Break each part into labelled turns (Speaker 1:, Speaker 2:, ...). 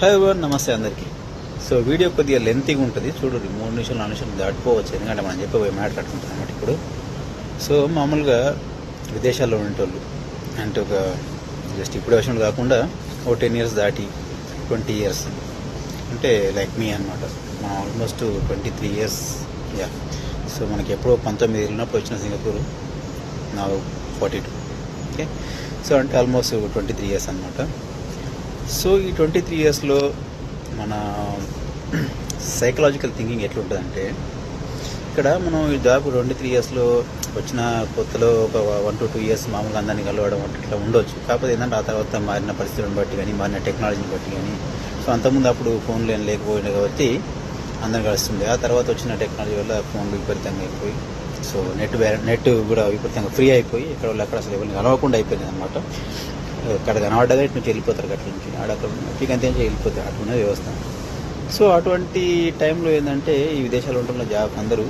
Speaker 1: Hi ఎవరు నమస్తే అందరికీ. సో వీడియో కొద్దిగా లెంతీగా ఉంటుంది, చూడండి 3 నిమిషాలు 4 నిమిషాలు దాటిపోవచ్చు, ఎందుకంటే మనం చెప్పబోయే మాట్లాడుకుంటాం అన్నమాట ఇప్పుడు. సో మామూలుగా విదేశాల్లో ఉండేటోళ్ళు అంటే ఒక జస్ట్ ఇప్పుడు విషయంలో కాకుండా ఒక 10 ఇయర్స్ దాటి 20 ఇయర్స్ అంటే లైక్ మీ అనమాట. మనం ఆల్మోస్ట్ 23 ఇయర్స్. యా, సో మనకి ఎప్పుడో 19 వెళ్ళినప్పుడు వచ్చిన సింగపూర్, నా 42. ఓకే, సో అంటే ఆల్మోస్ట్ 23 ఇయర్స్ అనమాట. సో ఈ 23 ఇయర్స్లో మన సైకలాజికల్ థింకింగ్ ఎట్లుంటుందంటే, ఇక్కడ మనం ఈ దాదాపు 23 ఇయర్స్లో వచ్చిన కొత్తలో ఒక 1 to 2 ఇయర్స్ మామూలుగా అందరినీ కలవడం అంటే ఇట్లా ఉండొచ్చు. కాకపోతే ఏంటంటే ఆ తర్వాత మారిన పరిస్థితులను బట్టి కానీ, మారిన టెక్నాలజీని బట్టి కానీ, సో అంతకుముందు అప్పుడు ఫోన్లు ఏం లేకపోయినాయి కాబట్టి అందరం కలుస్తుంది. ఆ తర్వాత వచ్చిన టెక్నాలజీ వల్ల ఫోన్లు విపరీతంగా అయిపోయి, సో నెట్ కూడా విపరీతంగా ఫ్రీ అయిపోయి ఇక్కడ వాళ్ళు అక్కడ అసలు ఎవరిని కలవకుండా అయిపోయింది అనమాట. అక్కడ కనబడ్డగా ఇటు నుంచి వెళ్ళిపోతారు, అట్ల నుంచి ఆడక్కడ పీక్ అంతే నుంచి వెళ్ళిపోతారు, అట్లున్న వ్యవస్థ. సో అటువంటి టైంలో ఏంటంటే ఈ విదేశాల్లో ఉంటున్న అందరూ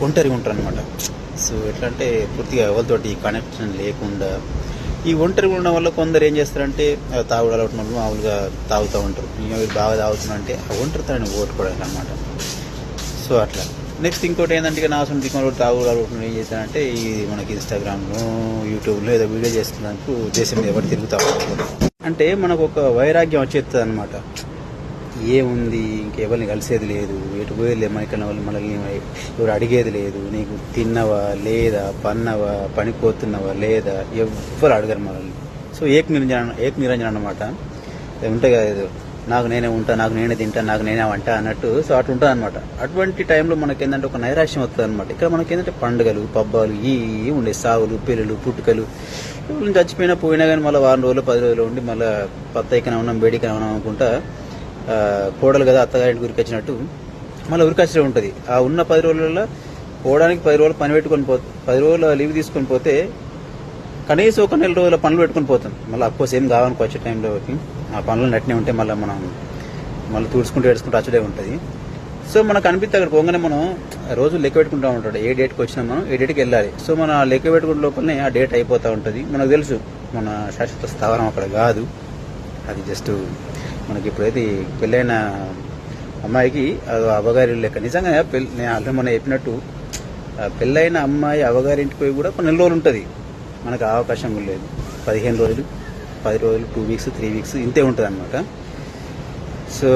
Speaker 1: ఒంటరిగా ఉంటారు అనమాట. సో ఎట్లా అంటే పూర్తిగా ఎవరితోటి కనెక్షన్ లేకుండా ఈ ఒంటరిగా ఉండడం వల్ల కొందరు ఏం చేస్తారంటే తాగుడు అలవాటు వాళ్ళు మామూలుగా తాగుతూ ఉంటారు. వీళ్ళు బాగా తాగుతున్నారంటే ఆ ఒంటరితనాన్ని ఓట్టుకోవడానికి అనమాట. సో అట్లా నెక్స్ట్ ఇంకోటి ఏంటంటే నా సొంత దిక్కులో తాగుడు అలవాటు ఏం చేశానంటే ఈ మనకి ఇన్స్టాగ్రామ్లో యూట్యూబ్లో ఏదో వీడియో చేస్తున్నందుకు దేశం మీద ఎవరు తిరుగుతూ ఉంటారు అంటే మనకు ఒక వైరాగ్యం వచ్చేస్తుంది అనమాట. ఏముంది, ఇంకెవరిని కలిసేది లేదు, ఎటు పోయేది లేదు, మనకన్నా వాళ్ళు మనల్ని ఎవరు అడిగేది లేదు, నీకు తిన్నవా లేదా, పన్నవా, పనిపోతున్నావా లేదా, ఎవ్వరు అడగరు మనల్ని. సో ఏక నిరంజన అనమాట. ఉంటాయి కదా, నాకు నేనే ఉంటా, నాకు నేనే తింటా, నాకు నేనే వంట అన్నట్టు. సో అటు ఉంటుంది అనమాట. అటువంటి టైంలో మనకి ఏంటంటే ఒక నైరాశ్యం వస్తుంది అనమాట. ఇక్కడ మనకి ఏంటంటే పండుగలు పబ్బాలు ఈ ఉండే సాగులు పెళ్ళిళ్ళు పుట్టుకలు చచ్చిపోయినా పోయినా కానీ మళ్ళీ 1 రోజులు 10 రోజులు ఉండి మళ్ళీ పత్తైకన ఉన్నాం బేడికన ఉన్నాం అనుకుంటా కోడలు కదా అత్తగారింటికి ఉరికొచ్చినట్టు మళ్ళీ ఉరికొచ్చే ఉంటుంది. ఆ ఉన్న 10 రోజులలో పోవడానికి 10 రోజులు పని పెట్టుకొని 10 రోజుల లీవ్ తీసుకొని పోతే కనీసం ఒక 4 రోజుల పనులు పెట్టుకొని పోతాం. మళ్ళీ అఫ్కోర్స్ ఏం కావాలనుకో వచ్చే టైంలో ఆ పనులు నట్టినే ఉంటే మళ్ళీ తుడుచుకుంటూ ఏడ్చుకుంటూ వచ్చడే ఉంటుంది. సో మనకు అనిపిస్తే అక్కడ పోగానే మనం రోజు లెక్క పెట్టుకుంటూ ఉంటాడు, ఏ డేట్కి వచ్చినా మనం ఏ డేట్కి వెళ్ళాలి. సో మన లెక్క పెట్టుకునే లోపలనే ఆ డేట్ అయిపోతూ ఉంటుంది. మనకు తెలుసు మన శాశ్వత స్థావరం అక్కడ కాదు, అది జస్ట్ మనకి ఇప్పుడైతే పెళ్ళైన అమ్మాయికి అవగారి లెక్క. నిజంగా నేను ఆల్రెడీ మొన్న చెప్పినట్టు పెళ్ళైన అమ్మాయి అవగారింటికి పోయి కూడా కొన్ని 4 రోజులు ఉంటుంది, మనకు అవకాశం లేదు. 15 రోజులు 10 రోజులు 2 వీక్స్ 3 వీక్స్ ఇంతే ఉంటుంది అనమాట. సో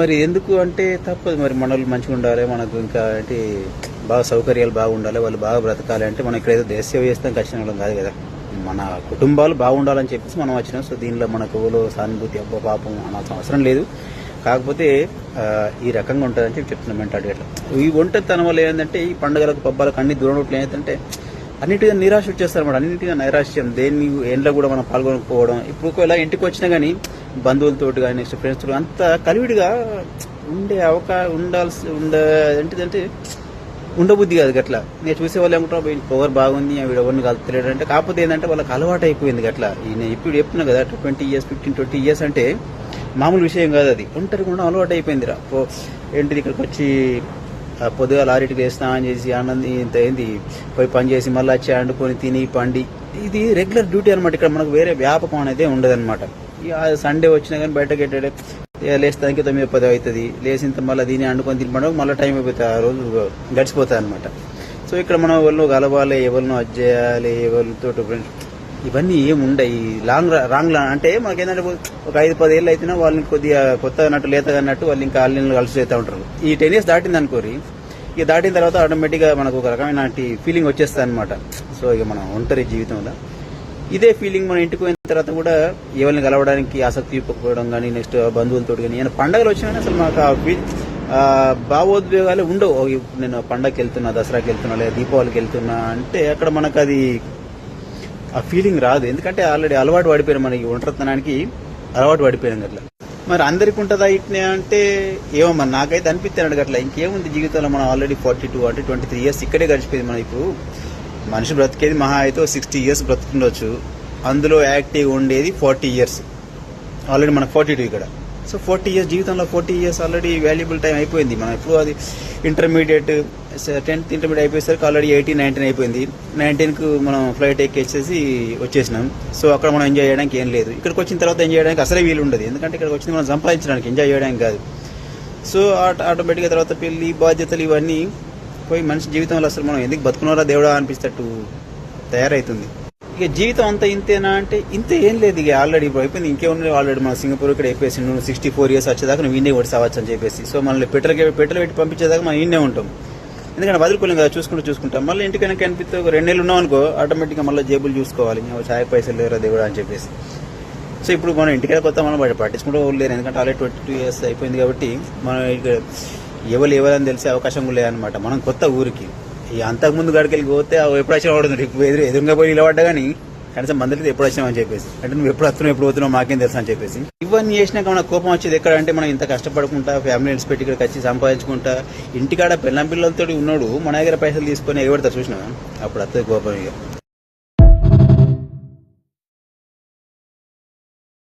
Speaker 1: మరి ఎందుకు అంటే తప్పదు, మరి మన వాళ్ళు మంచిగా ఉండాలి, మనకు ఇంకా అంటే బాగా సౌకర్యాలు బాగుండాలి, వాళ్ళు బాగా బ్రతకాలి అంటే మనం ఇక్కడ ఏదో దేశ సేవ చేస్తాం వచ్చిన వాళ్ళం కాదు కదా, మన కుటుంబాలు బాగుండాలని చెప్పేసి మనం వచ్చినాం. సో దీనిలో మనకు సానుభూతి అబ్బో పాపం అనాల్సిన అవసరం లేదు. కాకపోతే ఈ రకంగా ఉంటుందని చెప్పి చెప్తున్నాం మెంటాలిటీ. అట్లా ఈ ఒంటరితనం వల్ల ఏంటంటే ఈ పండుగలకు పబ్బాలకు అన్ని దూరం ఉంటే ఏంటంటే అన్నిటిగా నిరాశ వచ్చేస్తారు అన్నమాట. అన్నిటిగా నైరాశ్యం, దేన్ని ఎండ్లో కూడా మనం పాల్గొనకపోవడం. ఇప్పుడు ఒకవేళ ఇంటికి వచ్చినా కానీ బంధువులతో కానీ నెక్స్ట్ ఫ్రెండ్స్తో అంత కలివిడిగా ఉండే ఏంటిదంటే ఉండబుద్ధి కాదు గట్లా. నేను చూసే వాళ్ళు ఏమంటారు పొగరు బాగుంది వీడు ఎవరిని కలుపుతలేడు అంటే, కాకపోతే ఏంటంటే వాళ్ళకి అలవాటు అయిపోయింది గట్లా. నేను ఇప్పుడు చెప్తున్నా కదా 20 ఇయర్స్ 15-20 ఇయర్స్ అంటే మామూలు విషయం కాదు, అది ఒంటరిగా ఉండడం అలవాటు అయిపోయింది రా. ఏంటిది ఇక్కడికి వచ్చి పొద్దుగా 6కి వేస్తామని చేసి ఆనంది ఇంత ఏంది పోయి పని చేసి మళ్ళీ వచ్చి వండుకొని తిని పండి, ఇది రెగ్యులర్ డ్యూటీ అనమాట. ఇక్కడ మనకు వేరే వ్యాపకం అనేది ఉండదన్నమాట. సండే వచ్చినా కానీ బయటకు వెళ్ళే లేస్తానికి 9-10 అవుతుంది, లేసింత మళ్ళీ దీన్ని వండుకొని తిని పండుగ మళ్ళీ టైం అయిపోతుంది, ఆ రోజు గడిచిపోతుంది అనమాట. సో ఇక్కడ మనం ఎవరినో కలవాలి, ఎవరినో అది చేయాలి, ఎవరితో ఫ్రెండ్స్ ఇవన్నీ ఏమి ఉండవు. రాంగ్ అంటే మనకి ఏంటంటే ఒక 5-10 ఏళ్ళు అయితేనే వాళ్ళని కొద్దిగా కొత్త అన్నట్టు లేతగా అన్నట్టు వాళ్ళు ఇంకా వాళ్ళని కలిసి అవుతూ ఉంటారు. ఈ 10 ఇయర్స్ దాటింది అనుకోరి, ఇక దాటిన తర్వాత ఆటోమేటిక్గా మనకు ఒక రకమైన ఫీలింగ్ వచ్చేస్తుంది అనమాట. సో ఇక మనం ఒంటరి జీవితంలో ఇదే ఫీలింగ్ మనం ఇంటికి పోయిన తర్వాత కూడా ఎవరిని కలవడానికి ఆసక్తి చూపకపోవడం కానీ, నెక్స్ట్ బంధువులతో కానీ ఏమైనా పండుగలు వచ్చినా అసలు మాకు భావోద్వేగాలు ఉండవు. నేను పండగకి వెళ్తున్నా, దసరాకి వెళ్తున్నా, లేదా దీపావళికి వెళ్తున్నా అంటే అక్కడ మనకు అది ఆ ఫీలింగ్ రాదు. ఎందుకంటే ఆల్రెడీ అలవాటు పడిపోయాం, మనకి ఒంటరితనానికి అలవాటు పడిపోయాం అట్లా. మరి అందరికి ఉంటుందా ఇట్నే అంటే ఏమో మరి నాకైతే అనిపిస్తున్నాడు అట్లా. ఇంకేముంది జీవితంలో, మనం ఆల్రెడీ 42 అంటే 23 ఇయర్స్ ఇక్కడే గడిచిపోయింది. మనం ఇప్పుడు మనిషి బ్రతికేది మహా అయితే 60 ఇయర్స్ బ్రతుకుండొచ్చు, అందులో యాక్టివ్ ఉండేది 40 ఇయర్స్. ఆల్రెడీ మనకు 42 ఇక్కడ. సో 40 ఇయర్స్ జీవితంలో 40 ఇయర్స్ ఆల్రెడీ వాల్యుబుల్ టైం అయిపోయింది. మనం ఎప్పుడు అది ఇంటర్మీడియట్ 10th ఇంటర్మీడియట్ అయిపోయేసరికి ఆల్రెడీ 18, 19 అయిపోయింది. 19కు మనం ఫ్లైట్ ఎక్కేసేసి వచ్చేసినాం. సో అక్కడ మనం ఎంజాయ్ చేయడానికి ఏం లేదు. ఇక్కడికి వచ్చిన తర్వాత ఎంజాయ్ చేయడానికి అసలే వీలు ఉండదు. ఎందుకంటే ఇక్కడికి వచ్చింది మనం సంపాదించడానికి, ఎంజాయ్ చేయడానికి కాదు. సో ఆటోమేటిక్గా తర్వాత పెళ్లి బాధ్యతలు ఇవన్నీ పోయి మనిషి జీవితంలో అసలు మనం ఎందుకు బతుకున్నారా దేవుడా అనిపిస్తట్టు తయారవుతుంది. ఇక జీవితం అంతా ఇంతేనా అంటే ఇంత ఏం లేదు. ఇక ఆల్రెడీ ఇప్పుడు అయిపోయింది. ఇంకేముంది, ఆల్రెడీ మన సింగపూర్ ఇక్కడ అయిపోయి 64 ఇయర్స్ వచ్చేదాకా నువ్వు ఈయనే కొట్టి సావచ్చు అని చెప్పేసి. సో మనల్ని పెట్రోల్ పెట్టి పంపించేదాకా మనం ఈయనే ఉంటాం. ఎందుకంటే వదులుకోలేం కదా, చూసుకుంటాం. మళ్ళీ ఇంటికైనా కనిపిస్తే ఒక 2 నెలలు ఉన్నాం అనుకో, ఆటోమేటిక్గా మళ్ళీ జేబులు చూసుకోవాలి, చాయ్ పైసలు లేరా దేవుడా అని చెప్పేసి. సో ఇప్పుడు మనం ఇంటికైనా కొత్త మనం పట్టించుకుంటూ లేరు. ఎందుకంటే ఆల్రెడీ 22 ఇయర్స్ అయిపోయింది కాబట్టి మనం ఇక ఎవరని తెలిసే అవకాశం కూడా లేదనమాట. మనం కొత్త ఊరికి ఈ అంతకుముందు గడికెళ్ళి పోతే ఎప్పుడు వచ్చినా వాడుతుంది, ఎదురుగా పోయి నిలబడ్డా కానీ కనీసం మందలితే ఎప్పుడు వచ్చినావు అని చెప్పేసి, అంటే నువ్వు ఎప్పుడు వస్తున్నావు ఎప్పుడు పోతున్నావు మాకేం తెలుసు అని చెప్పేసి. ఇవన్నీ చేసినాక మన కోపం వచ్చేది ఎక్కడ అంటే మనం ఇంత కష్టపడుకుంటా ఫ్యామిలీ పెట్టి ఇక్కడికి వచ్చి సంపాదించుకుంటా ఇంటికాడ పిల్లలతో ఉన్నాడు మన దగ్గర పైసలు తీసుకొని ఎగబడతారు చూసినా, అప్పుడు వస్తుంది కోపం. ఇక